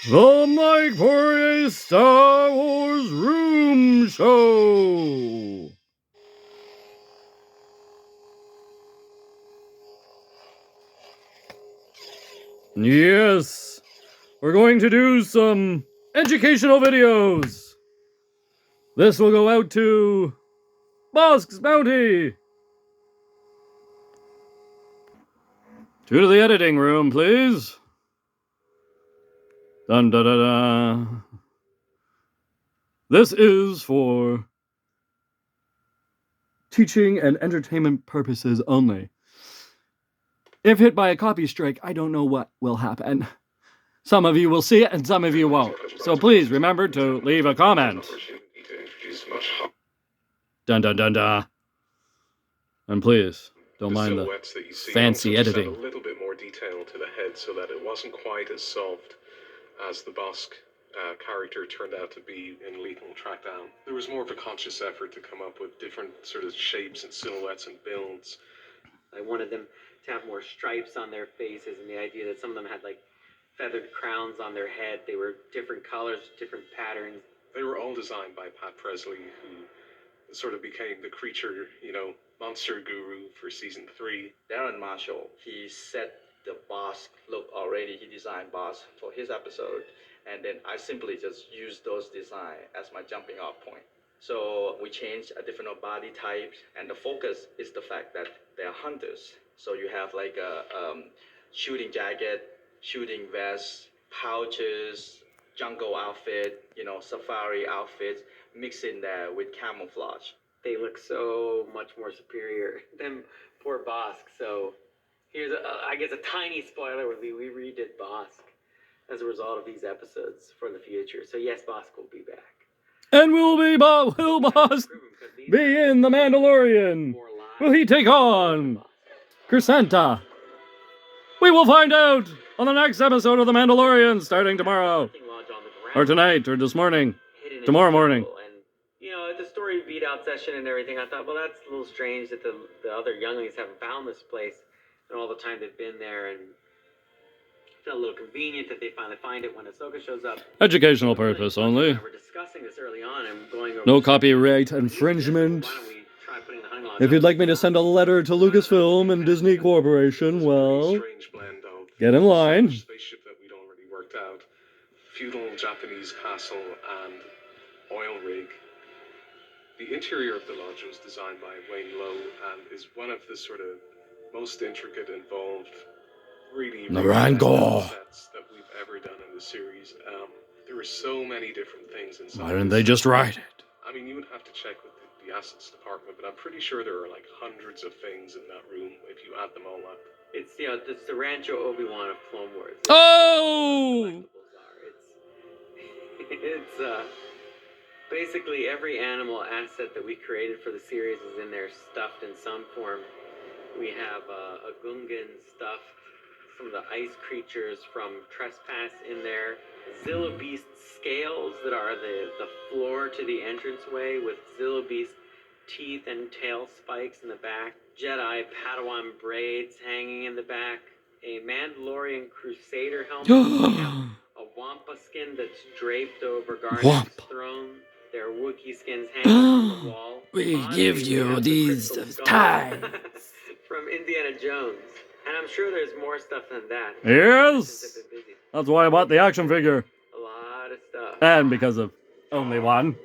The mic for a Star Wars room show. Yes, we're going to do some educational videos. This will go out to Bosk's Bounty. To the editing room, please. Dun da da da. This is for teaching and entertainment purposes only. If hit by a copy strike, I don't know what will happen. Some of you will see it and some of you won't. So please remember to leave a comment. Dun dun dun dun. And please, don't mind the fancy editing. A little bit more detail to the head so that it wasn't quite as soft as the Bosk character turned out to be in Lethal Trackdown. There was more of a conscious effort to come up with different sort of shapes and silhouettes and builds. I wanted them to have more stripes on their faces, and the idea that some of them had like feathered crowns on their head. They were different colors, different patterns. They were all designed by Pat Presley, who sort of became the creature, monster guru for season 3. Darren Marshall, he set the Bosk look already. He designed Bosk for his episode, and then I simply just used those designs as my jumping off point. So we changed a different body type, and the focus is the fact that they're hunters. So you have like a shooting jacket, shooting vest, pouches, jungle outfit, safari outfits, mixed in there with camouflage. They look so much more superior than poor Bosk. So here's, I guess, a tiny spoiler would be we redid Bosk as a result of these episodes for the future. So yes, Bosk will be back. And will Bosk be in The Mandalorian? Will he take on Crescenta? We will find out on the next episode of The Mandalorian, starting tomorrow. Or tonight, or this morning. Tomorrow morning. And, at the story beat out session and everything, I thought, well, that's a little strange that the other younglings haven't found this place and all the time they've been there, and it felt a little convenient that they finally find it when Ahsoka shows up. Educational purpose only. We were discussing this early on and going over no copyright infringement. If you'd like me to send a letter to Lucasfilm and Disney Corporation, well, get in line. Spaceship that we'd already worked out. Feudal Japanese castle and oil rig. The interior of the lodge was designed by Wayne Lowe and is one of the sort of most intricate, involved, really sets that we've ever done in the series. There were so many different things inside. Why didn't they just write it? I mean, you would have to check with the assets department, but I'm pretty sure there are like hundreds of things in that room if you add them all up. It's it's the Rancho Obi-Wan of Clone Wars. Oh! It's basically every animal asset that we created for the series is in there, stuffed in some form. We have a Gungan stuffed, some of the ice creatures from Trespass in there, Zilla Beast scales that are the floor to the entranceway with Zilla Beast teeth and tail spikes in the back, Jedi Padawan braids hanging in the back, a Mandalorian Crusader helmet, a Wampa skin that's draped over Garnet's throne. There are Wookiee skins hanging on the wall. We give you these ties. From Indiana Jones. And I'm sure there's more stuff than that. Yes! That's why I bought the action figure. A lot of stuff. And because of only one.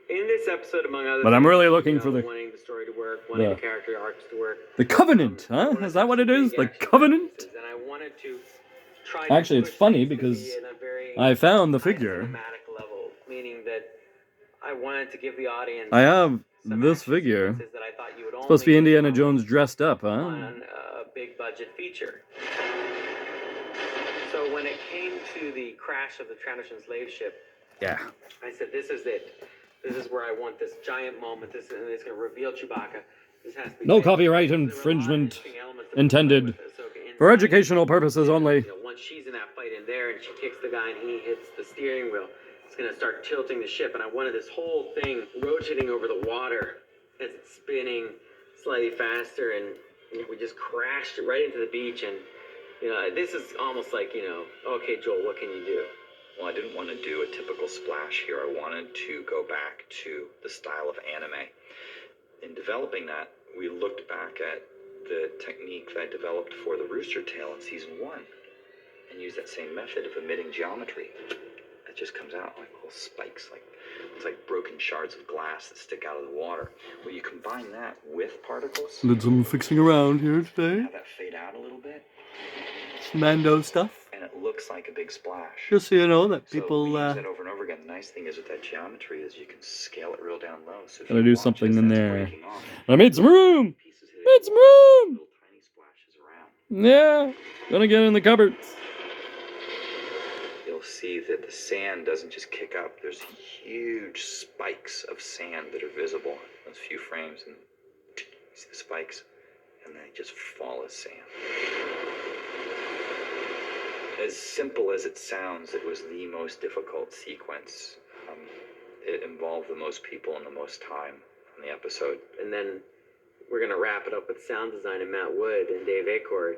In this episode, among other But I'm really looking for wanting the story to work, wanting the character arcs to work. The Covenant, huh? Is that what it is? The Covenant? And I wanted to try Actually, it's funny because I found the figure. Level, meaning that I wanted to give the audience. I have this figure. It's supposed to be Indiana Jones dressed up, huh? On a big budget feature. So when it came to the crash of the Transition slave ship, yeah, I said, "This is it. This is where I want this giant moment. This and it's going to reveal Chewbacca. This has to be no copyright infringement intended for educational purposes only." Once she's in that fight in there and she kicks the guy and he hits the steering wheel, it's going to start tilting the ship. And I wanted this whole thing rotating over the water as it's spinning slightly faster. And We just crashed right into the beach, and this is almost like, okay, Joel, what can you do? Well, I didn't want to do a typical splash here. I wanted to go back to the style of anime. In developing that, we looked back at the technique that I developed for the rooster tail in season 1 and used that same method of emitting geometry. It just comes out like little spikes, it's like broken shards of glass that stick out of the water. Well, you combine that with particles. Did some fixing around here today. Have that fade out a little bit. Some Mando stuff. And it looks like a big splash. Just so you know that people... So we use that over and over again. The nice thing is with that geometry is you can scale it real down low. So gotta do something in there. I made some room! Made some room! Little tiny splashes around. Yeah, gonna get in the cupboards. You'll see that the sand doesn't just kick up. There's huge spikes of sand that are visible in those few frames. And you see the spikes, and they just fall as sand. As simple as it sounds, it was the most difficult sequence. It involved the most people and the most time on the episode. And then we're going to wrap it up with sound design and Matt Wood and Dave Acord.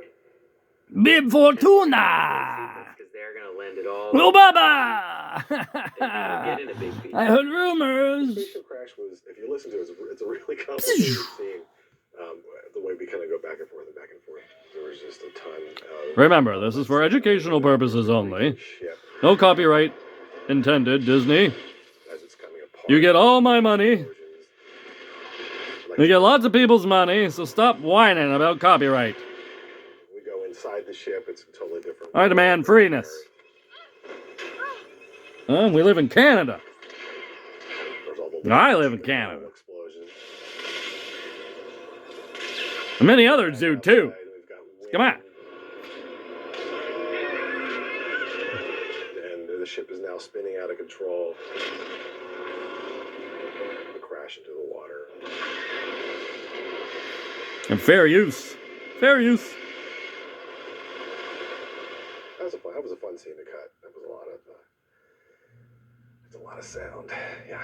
Bib Fortuna! Because they're going to lend it all. Will Baba! Get in a big beat. I heard rumors. Spaceship Crash was, if you listen to it, it's a really complicated scene. The way we kind of go back and forth and back and forth. There was just a ton of... Remember, this is for educational purposes only. Ship No copyright intended, Disney. as it's coming apart. You get all my money. Explosions. You get lots of people's money, so stop whining about copyright. We go inside the ship, it's a totally different... I demand freeness. We live in Canada. There's all the I live in Canada. explosions. And many others do too. We've got Come on. And the ship is now spinning out of control. We crash into the water. And fair use. Fair use. That was a fun scene to cut. That was a lot of sound. Yeah.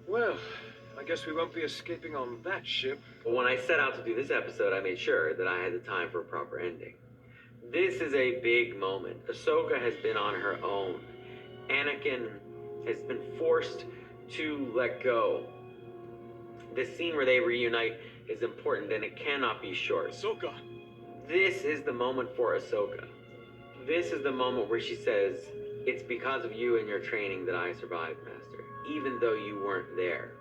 Well, I guess we won't be escaping on that ship. Well, when I set out to do this episode, I made sure that I had the time for a proper ending. This is a big moment. Ahsoka has been on her own. Anakin has been forced to let go. This scene where they reunite is important, and it cannot be short. Ahsoka! This is the moment for Ahsoka. This is the moment where she says, "It's because of you and your training that I survived, Master. Even though you weren't there,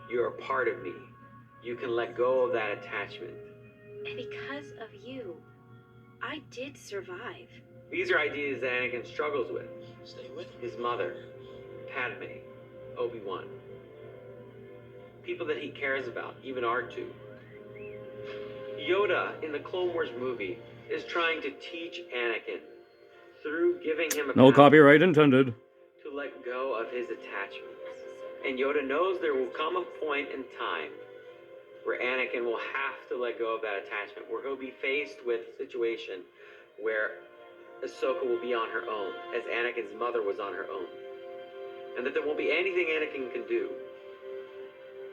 you're a part of me. You can let go of that attachment." And because of you, I did survive. These are ideas that Anakin struggles with. Stay with me. His mother, Padme, Obi-Wan. People that he cares about, even R2. Yoda in the Clone Wars movie is trying to teach Anakin through giving him a No path copyright intended. to let go of his attachments. And Yoda knows there will come a point in time where Anakin will have to let go of that attachment, where he'll be faced with a situation where Ahsoka will be on her own, as Anakin's mother was on her own. And that there won't be anything Anakin can do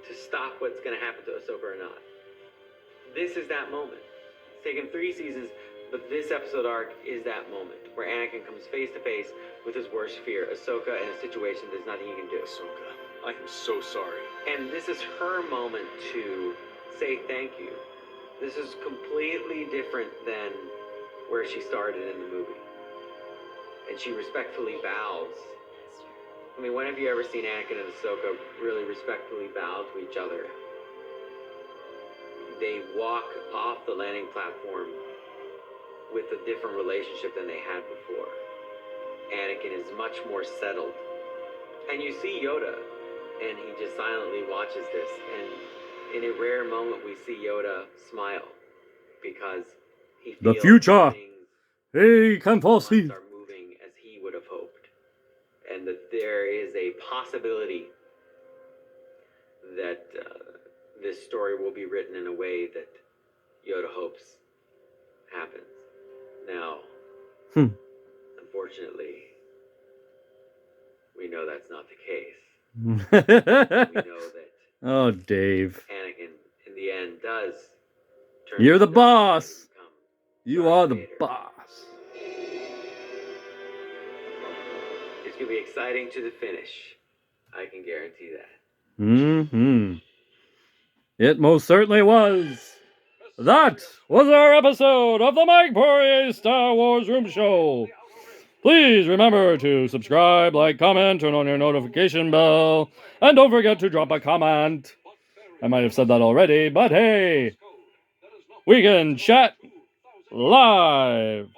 to stop what's going to happen to Ahsoka or not. This is that moment. It's taken 3 seasons, but this episode arc is that moment where Anakin comes face to face with his worst fear, Ahsoka, in a situation there's nothing he can do. Ahsoka, I am so sorry. And this is her moment to say thank you. This is completely different than where she started in the movie. And she respectfully bows. I mean, when have you ever seen Anakin and Ahsoka really respectfully bow to each other? They walk off the landing platform with a different relationship than they had before. Anakin is much more settled. And you see Yoda, and he just silently watches this. And in a rare moment, we see Yoda smile because he The feels future. things Hey, can foresee. are moving as he would have hoped. And that there is a possibility that this story will be written in a way that Yoda hopes happens. Now, unfortunately, we know that's not the case. We know that Oh, Dave. Anakin, in the end, end does turn You're the does boss. become You Darth are the Vader. boss. It's gonna be exciting to the finish. I can guarantee that. Mm-hmm. It most certainly was. That was our episode of the Mike Poirier Star Wars Room Show. Please remember to subscribe, like, comment, turn on your notification bell, and don't forget to drop a comment. I might have said that already, but hey, we can chat live.